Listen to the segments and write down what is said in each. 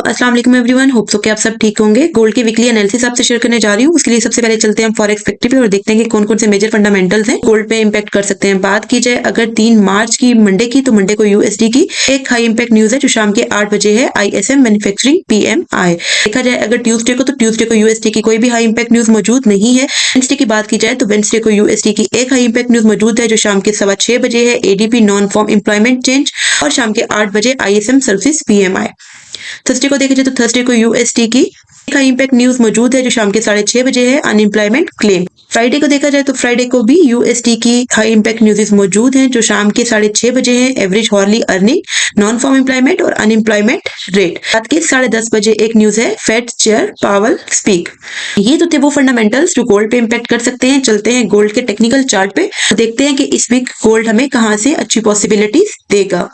अस्सलाम वालेकुम everyone, hope so कि आप सब ठीक होंगे। गोल्ड की वीकली एनालिसिस आपसे शेयर करने जा रही हूँ। उसके लिए सबसे पहले चलते हैं हम फॉरेक्स फैक्ट्री पे और देखते हैं कि कौन कौन से मेजर फंडामेंटल्स हैं गोल्ड पे इम्पैक्ट कर सकते हैं। बात की जाए अगर 3 मार्च की मंडे की, तो मंडे को यूएसडी की एक हाई इम्पैक्ट न्यूज है जो शाम के 8 बजे है, आईएसएम मैन्युफैक्चरिंग पीएमआई। देखा जाए अगर ट्यूसडे को, तो ट्यूसडे को यूएसडी की कोई भी हाई इम्पैक्ट न्यूज मौजूद नहीं है। वेंसडे की बात की जाए तो वेंसडे को यूएसडी की एक हाई इम्पैक्ट न्यूज मौजूद है जो शाम के 6:15 बजे है, ADP non farm employment change, और शाम के 8 बजे आईएसएम सर्विस पीएमआई। थर्सडे को देखा जाए तो थर्सडे को यूएसडी की का इम्पैक्ट न्यूज मौजूद है जो शाम के 6:30 बजे है, अनएम्प्लॉयमेंट क्लेम। फ्राइडे को देखा जाए तो फ्राइडे को भी यूएसडी की हाई इम्पैक्ट न्यूज मौजूद हैं जो शाम के 6:30 बजे है, average hourly earning, non farm employment और अनएम्प्लॉयमेंट रेट। रात के 10:30 बजे एक न्यूज है, फेड चेयर पावल स्पीक। ये तो थे वो फंडामेंटल्स जो गोल्ड पे इम्पैक्ट कर सकते हैं। चलते हैं गोल्ड के टेक्निकल चार्ट पे, देखते हैं कि इस वीक गोल्ड हमें कहाँ से अच्छी पॉसिबिलिटीज देगा।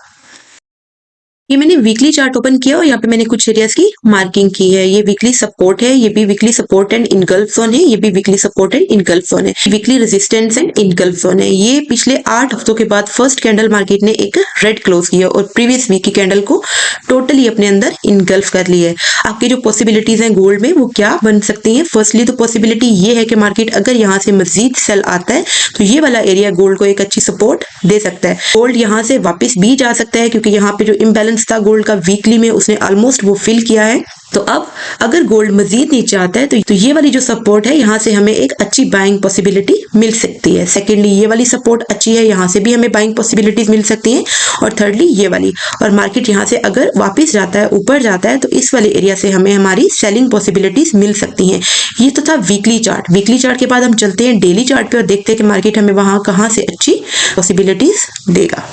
ये मैंने वीकली चार्ट ओपन किया और यहाँ पे मैंने कुछ एरियाज की मार्किंग की है। ये वीकली सपोर्ट है, ये भी weekly support and engulf zone है, ये भी weekly support and engulf zone है, weekly resistance and engulf zone है। ये पिछले 8 हफ्तों के बाद फर्स्ट कैंडल मार्केट ने एक रेड क्लोज किया और प्रीवियस वीक की कैंडल को टोटली अपने अंदर इनगल्फ कर लिया है। आपकी जो पॉसिबिलिटीज हैं गोल्ड में वो क्या बन सकती हैं? फर्स्टली तो पॉसिबिलिटी ये है कि मार्केट अगर यहाँ से मजीद सेल आता है तो ये वाला एरिया गोल्ड को एक अच्छी सपोर्ट दे सकता है। गोल्ड यहाँ से वापस भी जा सकता है क्योंकि यहाँ पे जो इम्बैलेंस था गोल्ड का वीकली में उसने ऑलमोस्ट वो फिल किया है। तो अब अगर गोल्ड मजीद नीचे आता है तो ये वाली जो सपोर्ट है यहाँ से हमें एक अच्छी बाइंग पॉसिबिलिटी मिल सकती है। सेकेंडली ये वाली सपोर्ट अच्छी है, यहाँ से भी हमें बाइंग पॉसिबिलिटीज मिल सकती हैं। और थर्डली ये वाली, और मार्केट यहाँ से अगर वापस जाता है, ऊपर जाता है, तो इस वाले एरिया से हमें हमारी सेलिंग पॉसिबिलिटीज मिल सकती हैं। ये तो था वीकली चार्ट। वीकली चार्ट के बाद हम चलते हैं डेली चार्ट पे और देखते हैं कि मार्केट हमें वहां कहाँ से अच्छी पॉसिबिलिटीज देगा।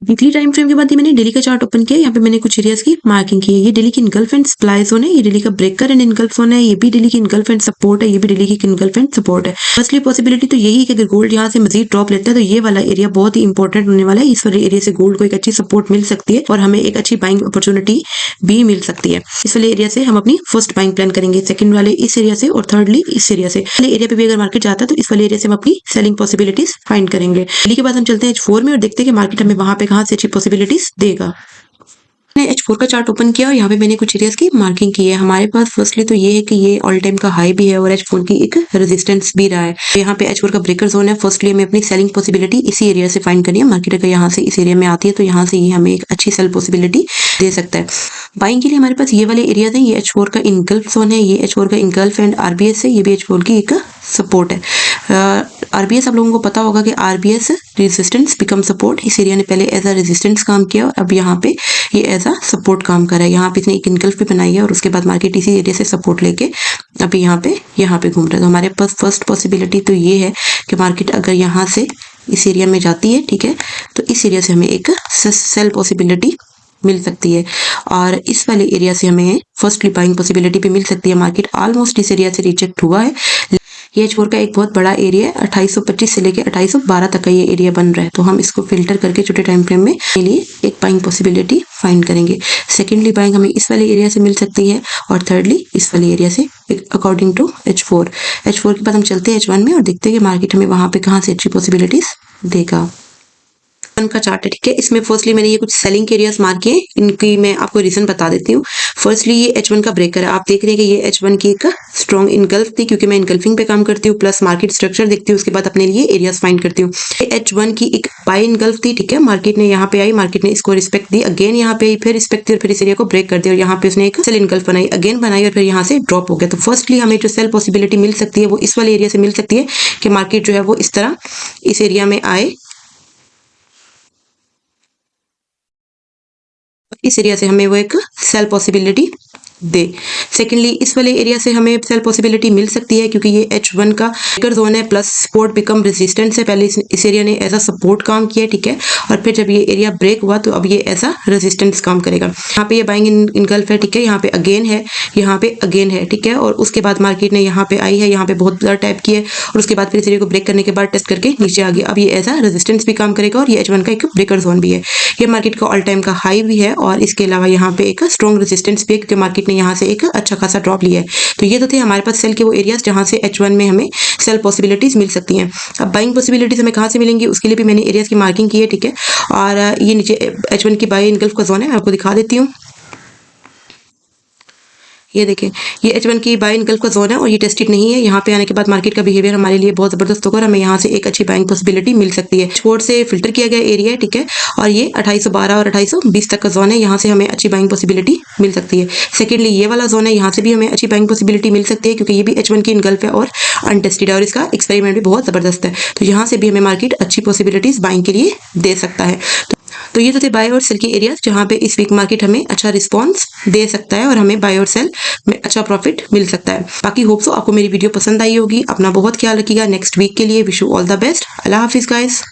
वीकली टाइम फ्रेम के बाद ही मैंने डेली का चार्ट ओपन किया। यहाँ पे मैंने कुछ एरियाज की मार्किंग की है। ये डेली की इनगल्फ एंड सप्लाई जोन है, ये डेली का ब्रेकर एंड इनगल्फ जोन है, ये भी डेली की इनगल्फ एंड सपोर्ट है, ये भी डेली की इनगल्फ एंड सपोर्ट है। फर्स्टली पॉसिबिलिटी तो यही है कि अगर गोल्ड यहाँ से मजीद ड्रॉप लेता है तो ये वाला एरिया बहुत ही इंपॉर्टेंट होने वाला है। इस वाले एरिया से गोल्ड को एक अच्छी सपोर्ट मिल सकती है और हमें एक अच्छी बाइंग अपॉर्चुनिटी भी मिल सकती है। इस वाले एरिया से हम अपनी फर्स्ट बाइंग प्लान करेंगे, सेकंड वाले इस एरिया से और थर्डली इस एरिया से। वाले एरिया पे भी अगर मार्केट जाता है तो इस वाले एरिया से हम अपनी सेलिंग पॉसिबिलिटीज फाइंड करेंगे। डेली के बाद हम चलते हैं H4 में और देखते हैं कि मार्केट हमें वहां पे कहाँ से अच्छी पॉसिबिलिटी देगा। मैंने H4 का चार्ट ओपन किया और यहाँ पे मैंने कुछ एरियाज की मार्किंग की है। हमारे पास फर्स्टली तो ये है कि ये ऑल टाइम का हाई भी है और H4 की एक रेजिस्टेंस भी रहा है। यहाँ पे H4 का ब्रेकर जोन है। फर्स्टली हमें अपनी सेलिंग पॉसिबिलिटी इसी एरिया से फाइंड करनी है। मार्केट अगर यहाँ से इस एरिया में आती है तो यहाँ से ये हमें एक अच्छी सेल पॉसिबिलिटी दे सकता है। बाइंग के लिए हमारे पास ये वाले एरियाज हैं। ये H4 का इनगल्फ जोन है, ये H4 का इनगल्फ एंड आरबीएस है, ये भी H4 की एक सपोर्ट है। आरबीएस आप लोगों को पता होगा कि आरबीएस रेजिस्टेंस बिकम सपोर्ट। इस एरिया ने पहले एज अ रेजिस्टेंस काम किया और अब यहाँ पे ये एज अ सपोर्ट काम कर रहा है। यहाँ पे इसने एक इनगल्फ भी बनाई है और उसके बाद मार्केट इसी एरिया से सपोर्ट लेके अभी यहाँ पे घूम रहा है। तो हमारे पास फर्स्ट पॉसिबिलिटी तो ये है कि मार्केट अगर यहाँ से इस एरिया में जाती है, ठीक है, तो इस एरिया से हमें एक सेल पॉसिबिलिटी मिल सकती है और इस वाले एरिया से हमें फर्स्टली बाइंग पॉसिबिलिटी भी मिल सकती है। मार्केट ऑलमोस्ट इस एरिया से रिजेक्ट हुआ है। ये H4 का एक बहुत बड़ा एरिया है, 2825 से लेके 2812 तक का ये एरिया बन रहा है। तो हम इसको फिल्टर करके छोटे टाइम फ्रेम में के लिए एक बाइंग पॉसिबिलिटी फाइंड करेंगे। सेकेंडली बाइंग हमें इस वाले एरिया से मिल सकती है और थर्डली इस वाले एरिया से अकॉर्डिंग टू H4 के बाद हम चलते हैं H1 में और देखते हैं कि मार्केट हमें वहां पे कहाँ से अच्छी पॉसिबिलिटीज देगा। का चार्ट है, ठीक है। इसमें फर्स्टली मैंने ये कुछ सेलिंग एरियाज मार्क किए, इनकी मैं आपको रीजन बता देती हूँ। फर्स्टली ये H1 का ब्रेकर है। आप देख रहे हैं कि ये H1 की एक स्ट्रॉन्ग इनगल्फ थी क्योंकि मैं इनगल्फिंग पे काम करती हूँ, प्लस मार्केट स्ट्रक्चर देखती हूँ, उसके बाद अपने लिए एरियाज फाइंड करती हूँ। H1 की एक बाय इनगल्फ थी, ठीक है। मार्केट ने यहाँ पे आई, मार्केट ने इसको रिस्पेक्ट दी, अगेन यहाँ पे आई, फिर रिस्पेक्ट दी और फिर इस एरिया को ब्रेक कर दिया और यहाँ पे उसने एक सेल इनगल्फ बनाई, अगेन बनाई और फिर यहाँ से ड्रॉप हो गया। तो फर्स्टली हमें जो सेल पॉसिबिलिटी मिल सकती है वो इस वाले एरिया से मिल सकती है कि मार्केट जो है वो इस तरह इस एरिया में आए, इस एरिया से हमें वो एक सेल पॉसिबिलिटी दे। सेकेंडली इस वाले एरिया से हमें सेल पॉसिबिलिटी मिल सकती है क्योंकि ये H1 का ब्रेकर जोन है प्लस सपोर्ट बिकम रेजिस्टेंस है। पहले इस एरिया ने एज अ सपोर्ट काम किया, ठीक है, और फिर जब ये एरिया ब्रेक हुआ तो अब ये एज अ रेजिस्टेंस काम करेगा। यहाँ पे ये बाइंग इनगल्फ है, ठीक है, यहाँ पे अगेन है, यहाँ पे अगेन है, ठीक है, और उसके बाद मार्केट ने यहाँ पे आई है, यहाँ पे बहुत बड़ा टैप किया है और उसके बाद फिर इस एरिया को ब्रेक करने के बाद टेस्ट करके नीचे आ गया। अब ये एज अ रेजिस्टेंस भी काम करेगा और ये H1 का एक ब्रेकर जोन भी है। ये मार्केट का ऑल टाइम का हाई भी है और इसके अलावा यहाँ पे एक स्ट्रॉन्ग रेजिस्टेंस भी है क्योंकि मार्केट ने यहाँ से एक अच्छा खासा ड्रॉप लिया है। तो ये तो थे हमारे पास सेल के वो एरियाज जहां से H1 में हमें सेल पॉसिबिलिटीज मिल सकती हैं। अब बाइंग पॉसिबिलिटीज हमें कहां से मिलेंगी उसके लिए भी मैंने एरियाज की मार्किंग की है, ठीक है। और ये नीचे H1 की बाय इनगल्फ का जोन है, मैं आपको दिखा देती हूँ। ये देखें, ये H1 की बाय इन गल्फ का जोन है और ये टेस्टेड नहीं है। यहाँ पे आने के बाद मार्केट का बिहेवियर हमारे लिए बहुत जबरदस्त होगा और हमें यहाँ से एक अच्छी बाइंग पॉसिबिलिटी मिल सकती है। H4 से फिल्टर किया गया एरिया है, ठीक है, और ये 2812 और 2820 तक का जोन है, यहाँ से हमें अच्छी बाइंग पॉसिबिलिटी मिल सकती है। सेकेंडली ये वाला जोन है, यहाँ से भी हमें अच्छी बाइंग पॉसिबिलिटी मिल सकती है क्योंकि ये भी H1 की इन गल्फ है और अनटेस्टेड है और इसका एक्सपेरिमेंट भी बहुत जबरदस्त है। तो यहाँ से भी हमें मार्केट अच्छी पॉसिबिलिटीज बाइंग के लिए दे सकता है। तो ये तो थे बाय और सेल के एरियाज जहाँ पे इस वीक मार्केट हमें अच्छा रिस्पॉन्स दे सकता है और हमें बाय और सेल में अच्छा प्रॉफिट मिल सकता है। बाकी होप सो आपको मेरी वीडियो पसंद आई होगी। अपना बहुत ख्याल रखिएगा। नेक्स्ट वीक के लिए wish you all the best. Allah Hafiz guys.